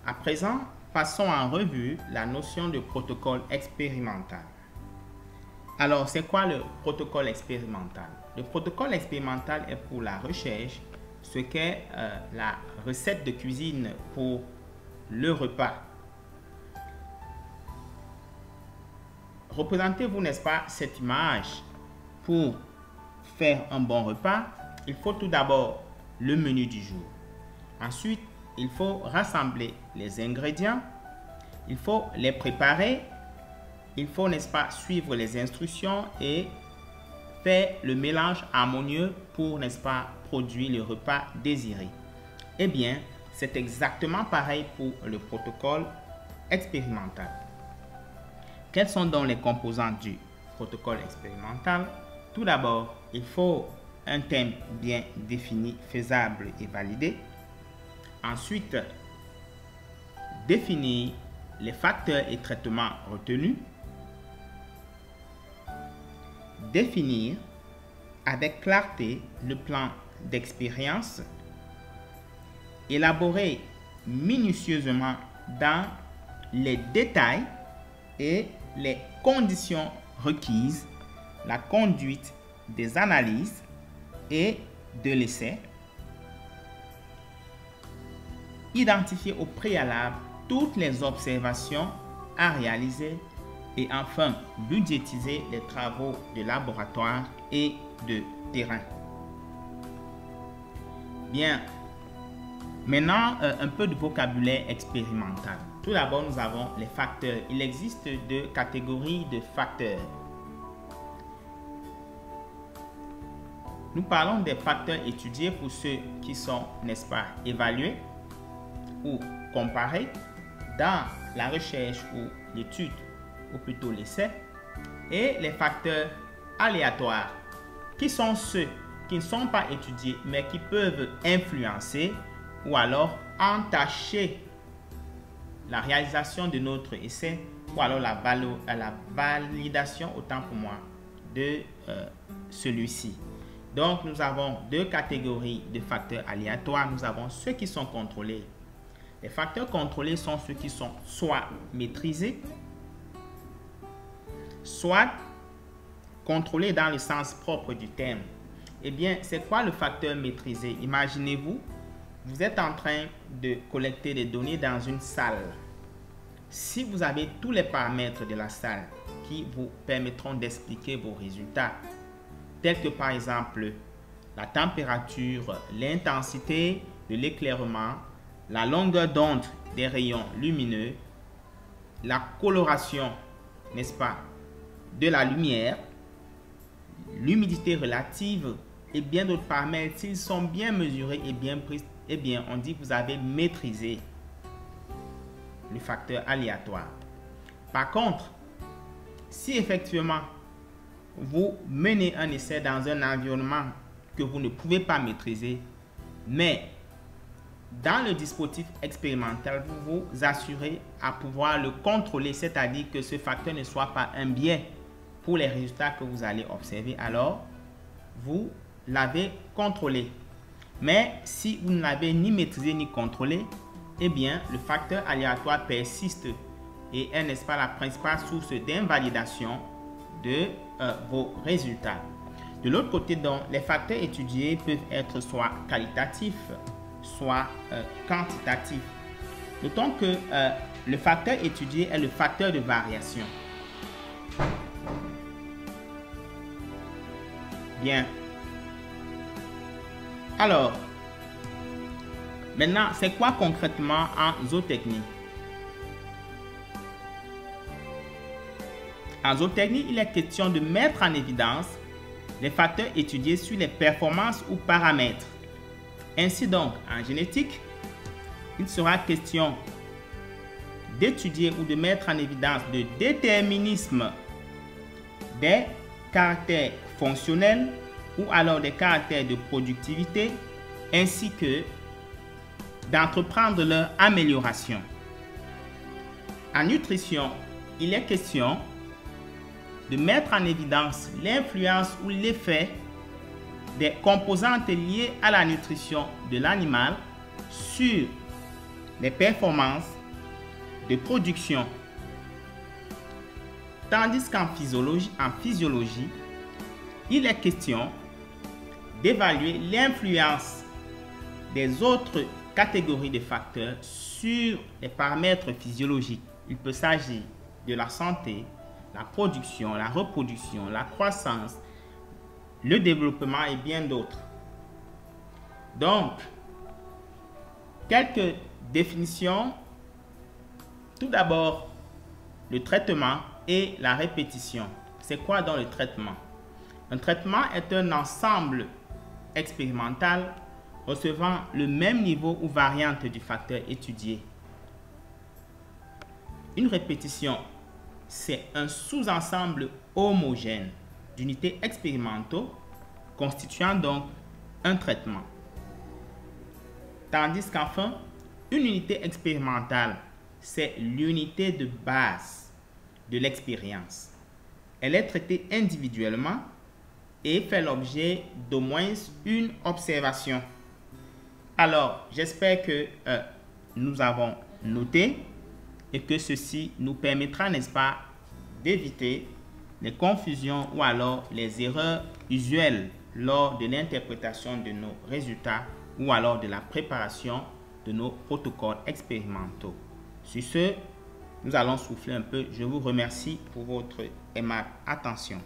À présent, passons en revue la notion de protocole expérimental. Alors, c'est quoi le protocole expérimental? Le protocole expérimental est pour la recherche ce qu'est la recette de cuisine pour le repas. Représentez-vous, n'est-ce pas, cette image. Pour faire un bon repas, il faut tout d'abord le menu du jour. Ensuite, il faut rassembler les ingrédients, il faut les préparer, il faut, n'est-ce pas, suivre les instructions et faire le mélange harmonieux pour, n'est-ce pas, produire le repas désiré. Eh bien, c'est exactement pareil pour le protocole expérimental. Quels sont donc les composants du protocole expérimental? Tout d'abord, il faut un thème bien défini, faisable et validé. Ensuite, définir les facteurs et traitements retenus. Définir avec clarté le plan d'expérience. Élaborer minutieusement dans les détails et les conditions requises la conduite des analyses et de l'essai. Identifier au préalable toutes les observations à réaliser et enfin budgétiser les travaux de laboratoire et de terrain. Bien, maintenant un peu de vocabulaire expérimental. Tout d'abord, nous avons les facteurs. Il existe deux catégories de facteurs. Nous parlons des facteurs étudiés pour ceux qui sont, n'est-ce pas, évalués ou comparés dans la recherche ou l'étude, ou plutôt l'essai, et les facteurs aléatoires, qui sont ceux qui ne sont pas étudiés, mais qui peuvent influencer ou alors entacher la réalisation de notre essai, ou alors la validation, autant pour moi, de celui-ci. Donc, nous avons deux catégories de facteurs aléatoires. Nous avons ceux qui sont contrôlés. Les facteurs contrôlés sont ceux qui sont soit maîtrisés, soit contrôlés dans le sens propre du terme. Eh bien, c'est quoi le facteur maîtrisé? Imaginez-vous, vous êtes en train de collecter des données dans une salle. Si vous avez tous les paramètres de la salle qui vous permettront d'expliquer vos résultats, tels que par exemple la température, l'intensité de l'éclairement, la longueur d'onde des rayons lumineux, la coloration, n'est-ce pas, de la lumière, l'humidité relative et bien d'autres paramètres, s'ils sont bien mesurés et bien pris, eh bien, on dit que vous avez maîtrisé le facteur aléatoire. Par contre, si effectivement vous menez un essai dans un environnement que vous ne pouvez pas maîtriser, mais dans le dispositif expérimental, vous vous assurez à pouvoir le contrôler, c'est-à-dire que ce facteur ne soit pas un biais pour les résultats que vous allez observer, alors vous l'avez contrôlé. Mais si vous ne l'avez ni maîtrisé ni contrôlé, eh bien, le facteur aléatoire persiste et est, n'est-ce pas, la principale source d'invalidation de vos résultats. De l'autre côté, donc, les facteurs étudiés peuvent être soit qualitatifs, soit quantitatifs. Notons que le facteur étudié est le facteur de variation. Bien. Alors, maintenant, c'est quoi concrètement en zootechnie? En zootechnie, il est question de mettre en évidence les facteurs étudiés sur les performances ou paramètres. Ainsi donc, en génétique, il sera question d'étudier ou de mettre en évidence le déterminisme des caractères fonctionnels ou alors des caractères de productivité, ainsi que d'entreprendre leur amélioration. En nutrition, il est question de mettre en évidence l'influence ou l'effet des composantes liées à la nutrition de l'animal sur les performances de production. Tandis qu'en physiologie, il est question d'évaluer l'influence des autres catégories de facteurs sur les paramètres physiologiques. Il peut s'agir de la santé, la production, la reproduction, la croissance, le développement et bien d'autres. Donc, quelques définitions. Tout d'abord, le traitement et la répétition. C'est quoi dans le traitement? Un traitement est un ensemble expérimental recevant le même niveau ou variante du facteur étudié. Une répétition, c'est un sous-ensemble homogène d'unités expérimentaux constituant donc un traitement. Tandis qu'enfin, une unité expérimentale, c'est l'unité de base de l'expérience. Elle est traitée individuellement et fait l'objet d'au moins une observation. Alors, j'espère que nous avons noté et que ceci nous permettra, n'est-ce pas, d'éviter les confusions ou alors les erreurs usuelles lors de l'interprétation de nos résultats ou alors de la préparation de nos protocoles expérimentaux. Sur ce, nous allons souffler un peu. Je vous remercie pour votre aimable attention.